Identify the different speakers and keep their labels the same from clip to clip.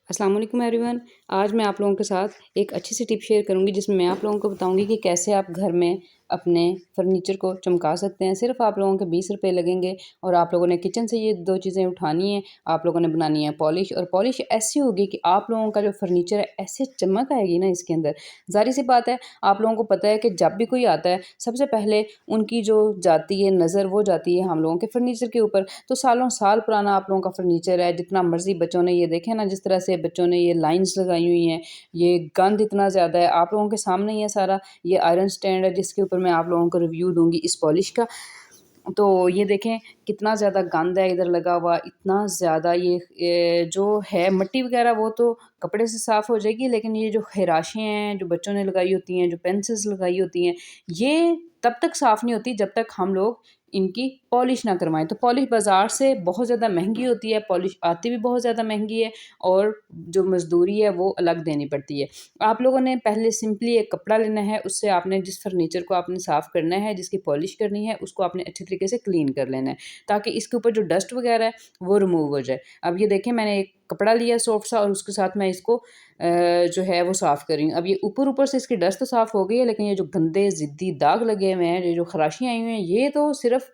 Speaker 1: अस्सलाम वालेकुम एवरीवन। आज मैं आप लोगों के साथ एक अच्छी सी टिप शेयर करूंगी जिसमें मैं आप लोगों को बताऊंगी कि कैसे आप घर में अपने फर्नीचर को चमका सकते हैं। सिर्फ आप लोगों के 20 रुपये लगेंगे और आप लोगों ने किचन से ये दो चीज़ें उठानी है। आप लोगों ने बनानी है पॉलिश, और पॉलिश ऐसी होगी कि आप लोगों का जो फर्नीचर है ऐसे चमक आएगी ना इसके अंदर। ज़ाहिर सी बात है, आप लोगों को पता है कि जब भी कोई आता है सबसे पहले उनकी जो जाती है नज़र वो जाती है हम लोगों के फर्नीचर के ऊपर। तो सालों साल पुराना आप लोगों का फर्नीचर है, जितना मर्जी बच्चों ने ये देखें ना जिस तरह से बच्चों ने ये लाइंस लगाई हुई हैं, ये गंद इतना ज़्यादा है आप लोगों के सामने ही है सारा। ये आयरन स्टैंड है जिसके ऊपर मैं आप लोगों को रिव्यू दूंगी इस पॉलिश का। तो ये देखें कितना ज़्यादा गंद है इधर लगा हुआ, इतना ज़्यादा ये जो है मिट्टी वगैरह वो तो कपड़े से साफ़ हो जाएगी, लेकिन ये जो खराशियाँ हैं जो बच्चों ने लगाई होती हैं, जो पेंसिल्स लगाई होती हैं, ये तब तक साफ़ नहीं होती जब तक हम लोग इनकी पॉलिश ना करवाएं। तो पॉलिश बाज़ार से बहुत ज़्यादा महंगी होती है, पॉलिश आती भी बहुत ज़्यादा महंगी है, और जो मज़दूरी है वो अलग देनी पड़ती है। आप लोगों ने पहले सिंपली एक कपड़ा लेना है, उससे आपने जिस फर्नीचर को आपने साफ़ करना है, जिसकी पॉलिश करनी है, उसको आपने अच्छे तरीके से क्लीन कर लेना है ताकि इसके ऊपर जो डस्ट वगैरह है वो रिमूव हो जाए। अब ये देखें मैंने एक कपड़ा लिया सॉफ्ट सा और उसके साथ मैं इसको जो है वो साफ़ कर रही हूँ। अब ये ऊपर से इसकी डस्ट तो साफ़ हो गई है, लेकिन ये जो गंदे ज़िद्दी दाग लगे हुए हैं, ये जो खराशियाँ आई हुई हैं, ये तो सिर्फ़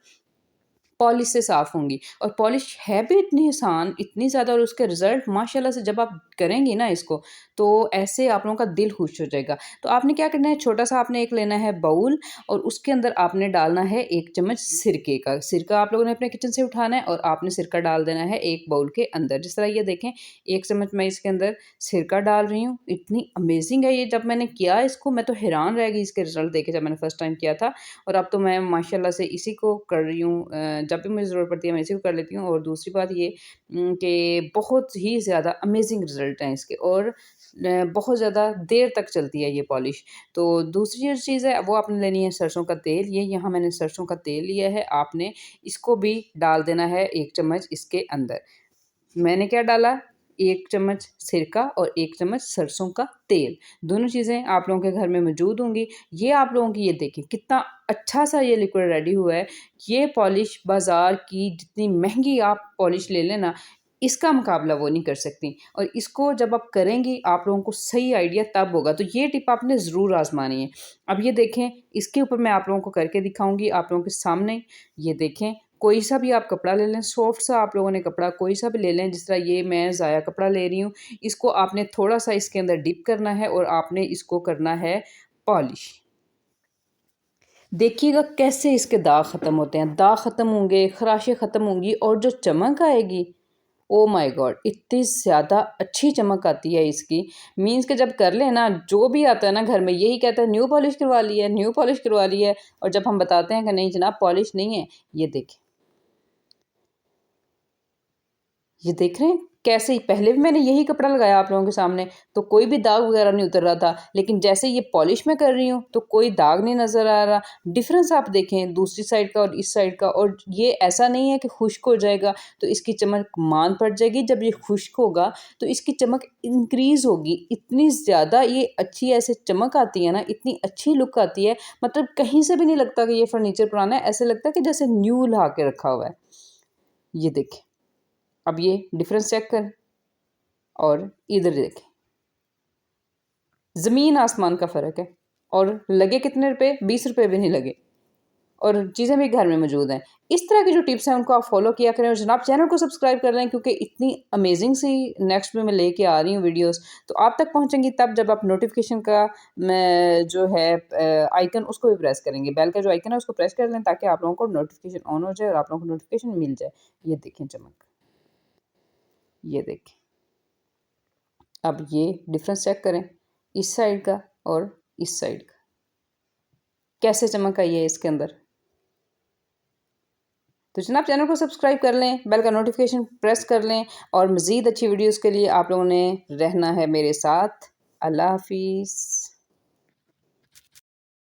Speaker 1: पॉलिश से साफ़ होंगी। और पॉलिश है भी इतनी आसान, इतनी ज़्यादा, और उसके रिज़ल्ट माशाल्लाह से जब आप करेंगी ना इसको, तो ऐसे आप लोगों का दिल खुश हो जाएगा। तो आपने क्या करना है, छोटा-सा आपने एक लेना है बाउल, और उसके अंदर आपने डालना है 1 चम्मच सिरके का। सिरका आप लोगों ने अपने किचन से उठाना है और आपने सिरका डाल देना है एक बाउल के अंदर। जिस तरह ये देखें 1 चम्मच मैं इसके अंदर सिरका डाल रही हूँ। इतनी अमेज़िंग है ये, जब मैंने किया इसको मैं तो हैरान रह गई इसके रिज़ल्ट देख के जब मैंने फर्स्ट टाइम किया था। और अब तो मैं माशाल्लाह से इसी को कर रही हूँ, जब भी मुझे ज़रूरत पड़ती है मैं इसी को कर लेती हूँ। और दूसरी बात ये कि बहुत ही ज़्यादा अमेज़िंग रिज़ल्ट हैं इसके, और बहुत ज़्यादा देर तक चलती है ये पॉलिश। तो दूसरी जो चीज़ है वो आपने लेनी है सरसों का तेल। ये यहाँ मैंने सरसों का तेल लिया है, आपने इसको भी डाल देना है 1 चम्मच इसके अंदर। मैंने क्या डाला, 1 चम्मच सिरका और 1 चम्मच सरसों का तेल। दोनों चीज़ें आप लोगों के घर में मौजूद होंगी। ये आप लोगों की ये देखें कितना अच्छा-सा ये लिक्विड रेडी हुआ है। ये पॉलिश बाज़ार की जितनी महँगी आप पॉलिश ले लें ना, इसका मुकाबला वो नहीं कर सकती। और इसको जब आप करेंगी आप लोगों को सही आइडिया तब होगा। तो ये टिप आपने ज़रूर आज़मानी है। अब ये देखें इसके ऊपर मैं आप लोगों को करके दिखाऊँगी आप लोगों के सामने। ये देखें कोई सा भी आप कपड़ा ले लें, सॉफ्ट सा आप लोगों ने कपड़ा कोई सा भी ले लें, जिस तरह ये मैं ज़ाया कपड़ा ले रही हूँ। इसको आपने थोड़ा-सा इसके अंदर डिप करना है और आपने इसको करना है पॉलिश। देखिएगा कैसे इसके दाग ख़त्म होते हैं, दाग ख़त्म होंगे, ख़राशें ख़त्म होंगी, और जो चमक आएगी, ओह माय गॉड! इतनी ज़्यादा अच्छी चमक आती है इसकी। मीन्स कि जब कर लें ना, जो भी आता है ना घर में यही कहता है न्यू पॉलिश करवा ली है, न्यू पॉलिश करवा ली है। और जब हम बताते हैं कि नहीं जनाब पॉलिश नहीं है, ये देखें। ये देख रहे हैं कैसे, ही पहले भी मैंने यही कपड़ा लगाया आप लोगों के सामने, तो कोई भी दाग वगैरह नहीं उतर रहा था, लेकिन जैसे ये पॉलिश मैं कर रही हूँ तो कोई दाग नहीं नज़र आ रहा। डिफरेंस आप देखें दूसरी साइड का और इस साइड का। और ये ऐसा नहीं है कि खुश्क हो जाएगा तो इसकी चमक मान पड़ जाएगी। जब ये खुश्क होगा तो इसकी चमक इंक्रीज़ होगी। इतनी ज़्यादा ये अच्छी ऐसे चमक आती है ना, इतनी अच्छी लुक आती है, मतलब कहीं से भी नहीं लगता कि ये फर्नीचर पुराना है, ऐसे लगता है कि जैसे न्यू ला के रखा हुआ है। ये देखें, अब ये डिफरेंस चेक करें और इधर देखें, ज़मीन आसमान का फ़र्क है। और लगे कितने रुपए, 20 रुपए भी नहीं लगे, और चीज़ें भी घर में मौजूद हैं। इस तरह की जो टिप्स हैं उनको आप फ़ॉलो किया करें, और जनाब चैनल को सब्सक्राइब कर लें, क्योंकि इतनी अमेजिंग सी नेक्स्ट में मैं लेके आ रही हूँ वीडियोस। तो आप तक पहुँचेंगी तब जब आप नोटिफिकेशन का मैं जो है आइकन उसको भी प्रेस करेंगे, बेल का जो आइकन है उसको प्रेस कर लें ताकि आप लोगों को नोटिफिकेशन ऑन हो जाए और आप लोगों को नोटिफिकेशन मिल जाए। ये देखें चमक, ये देखें। अब ये डिफरेंस चेक करें इस साइड का और इस साइड का, कैसे चमक आई है इसके अंदर। तो जनाब चैनल को सब्सक्राइब कर लें, बेल का नोटिफिकेशन प्रेस कर लें, और मज़ीद अच्छी वीडियोस के लिए आप लोगों ने रहना है मेरे साथ। अल्लाह हाफिज़।